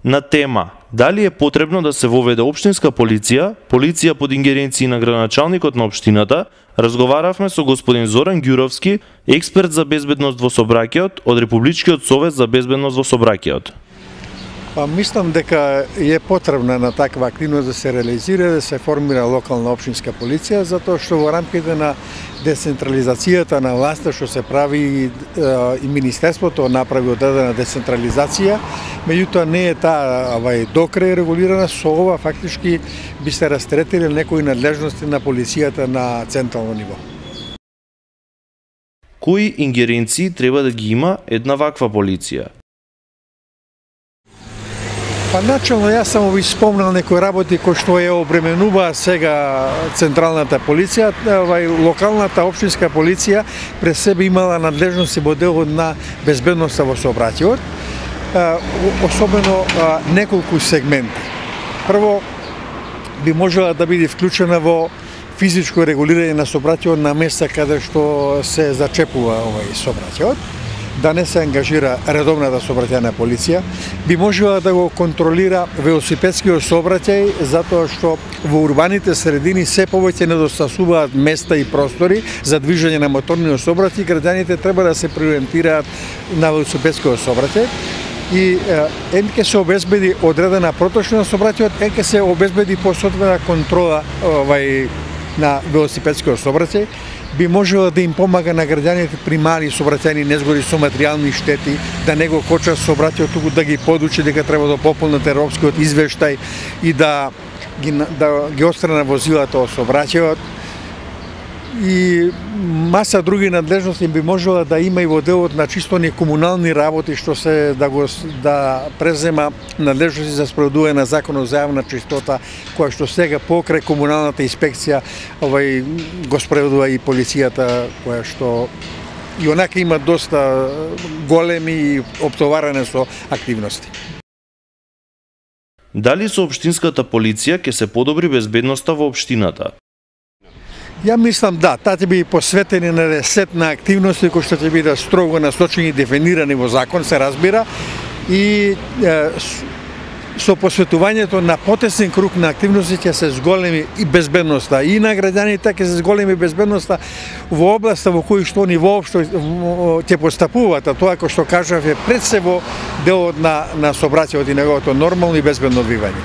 На тема дали е потребно да се воведе општинска полиција, полиција под ингеренции на градоначалникот на општината, разговаравме со господин Зоран Ѓуровски, експерт за безбедност во сообраќајот од Републичкиот совет за безбедност во сообраќајот. Мислам дека е потребна на таква активност да се реализира, да се формира локална општинска полиција, затоа што во рамките на децентрализацијата на власта што се прави и Министерството направи одредена децентрализација, меѓутоа не е таа докрај регулирана, со ова фактички би се растретили некои надлежности на полицијата на централно ниво. Кои ингеренции треба да ги има една ваква полиција? Начално јас само ви спомнал некои работи кои што ја обременува сега централната полиција, локалната општинска полиција пред себе имала надлежности во делот на безбедноста во сообраќајот, особено неколку сегменти. Прво, би можела да биде вклучена во физичко регулирање на сообраќајот на места каде што се зачепува сообраќајот, да не се ангажира редовната сообраќајна полиција, би можела да го контролира велосипедскиот сообраќај, затоа што во урбаните средини се повеќе недостасуваат места и простори за движење на моторниот сообраќај, граѓаните треба да се приориентираат на велосипедскиот сообраќај и ќе се обезбеди одредена проточна на сообраќајот, ќе се обезбеди посоодветна контрола на велосипедскиот сообраќај, би можела да им помага на граѓаните при мали сообраќајни незгоди со материјални штети, да не го коча сообраќајот, туку да ги подучи дека треба да пополнат европскиот извештај и да ги отстрана возилата од сообраќајот. И маса други надлежности би можела да има и во делот на чисто не комунални работи што се да презема надлежности за спроведување на законот за јавна чистота, која што сега покрај комуналната инспекција го спроведува и полицијата, која што и онака има доста големи и оптоварена со активности. Дали со општинската полиција ќе се подобри безбедноста во општината? Ја мислам да, таа ќе биде посветени на десет на активности кои што ќе биде строго насочени и дефинирани во закон, се разбира, и со посветувањето на потесен круг на активности ќе се зголеми и безбедноста и на граѓаните, ќе се зголеми безбедноста во областа во кој што они воопшто ќе постапуваат, а тоа кој што кажав е пред се во делот на сообраќајот и неговото нормално и безбедно одвивање.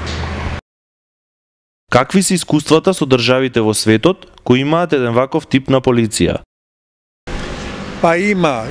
Какви се искуствата со државите во светот кои имаат еден ваков тип на полиција? Има,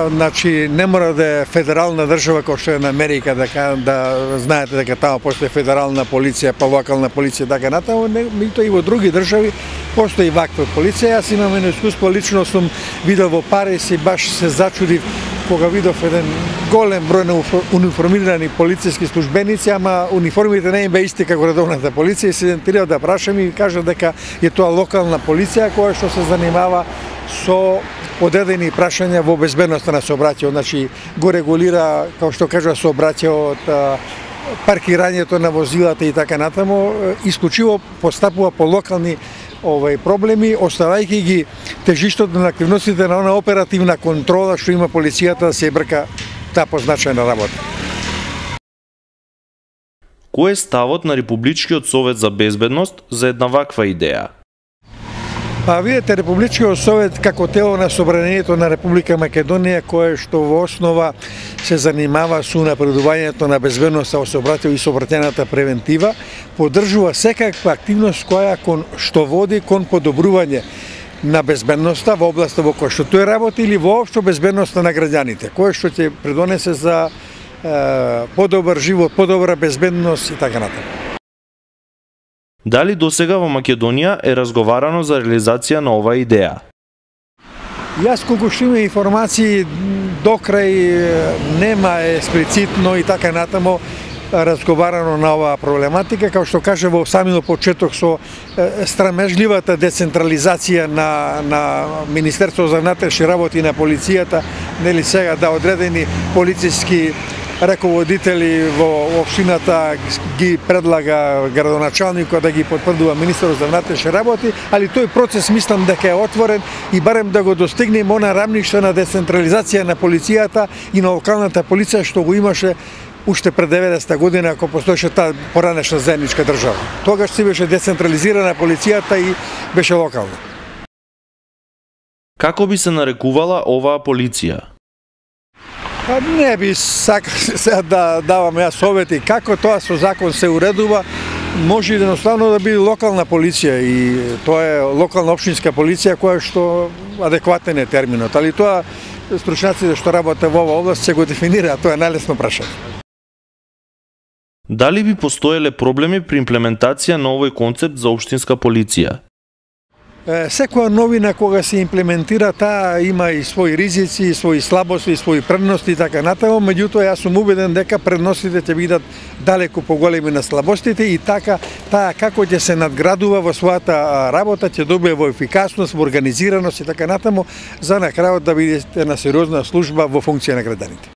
значи не мора да е федерална држава кој што е на Америка, да знаете дека тamo постои федерална полиција, па локална полиција, така натаму, и во други држави постои ваква полиција. Јас имам едно искуство, лично сум видел во Париз и баш се зачудив кога видов еден голем број на униформирани полициски службеници, ама униформите не им бе исти како редовната полиција, и се идентифицирав да прашам и кажа дека е тоа локална полиција која што се занимава со одредени прашања во безбедноста на сообраќајот, значи го регулира, како што кажа, сообраќајот, паркирањето на возилата и така натаму, исклучиво постапува по локални проблеми, оставајќи ги тежиштото на активностите на она оперативна контрола што има полицијата да се брка таа позначајна работа. Кој е ставот на Републичкиот совет за безбедност за една ваква идеја? Видете, Републичкиот совет како тело на собранието на Република Македонија, кое што во основа се занимава со унапредувањето на безбедноста во сообраќајот и сообраќајната превентива, поддржува секаква активност која што води кон подобрување на безбедноста во областа во која што тој работи или воопшто безбедноста на граѓаните, кое што ќе придонесе за подобар живот, подобра безбедност и така натаму. Дали досега во Македонија е разговарано за реализација на оваа идеја? Јас колку што имам информации, докрај нема експлицитно и така натаму разговарано на оваа проблематика, како што кажа во самиот почеток со страмежливата децентрализација на Министерството за внатрешни работи и на полицијата, нели сега да одредени полициски раководители во општината ги предлага градоначалникот да ги потврдува министерот за внатрешни работи, али тој процес мислам дека е отворен и барем да го достигнеме она рамниште на децентрализација на полицијата и на локалната полиција што го имаше уште пред 90-та година, ако постоеше таа поранешна заедничка држава. Тогаш си беше децентрализирана полицијата и беше локална. Како би се нарекувала оваа полиција? Не би сакал сега да давам јас совети како тоа со закон се уредува. Може едноставно да биде локална полиција и тоа е локална општинска полиција која што адекватен е терминот, али тоа стручњаците што работат во оваа област се го дефинираат, тоа е најлесно прашање. Дали би постоеле проблеми при имплементација на овој концепт за општинска полиција? Секоја новина кога се имплементира, таа има и своји ризици, и своји слабости, и своји предности и така натаму, меѓутоа јас сум убеден дека предностите ќе бидат далеку поголеми на слабостите и така таа како ќе се надградува во својата работа, ќе добие во ефикасност, во организираност и така натаму, за на крајот да биде една сериозна служба во функција на граѓаните.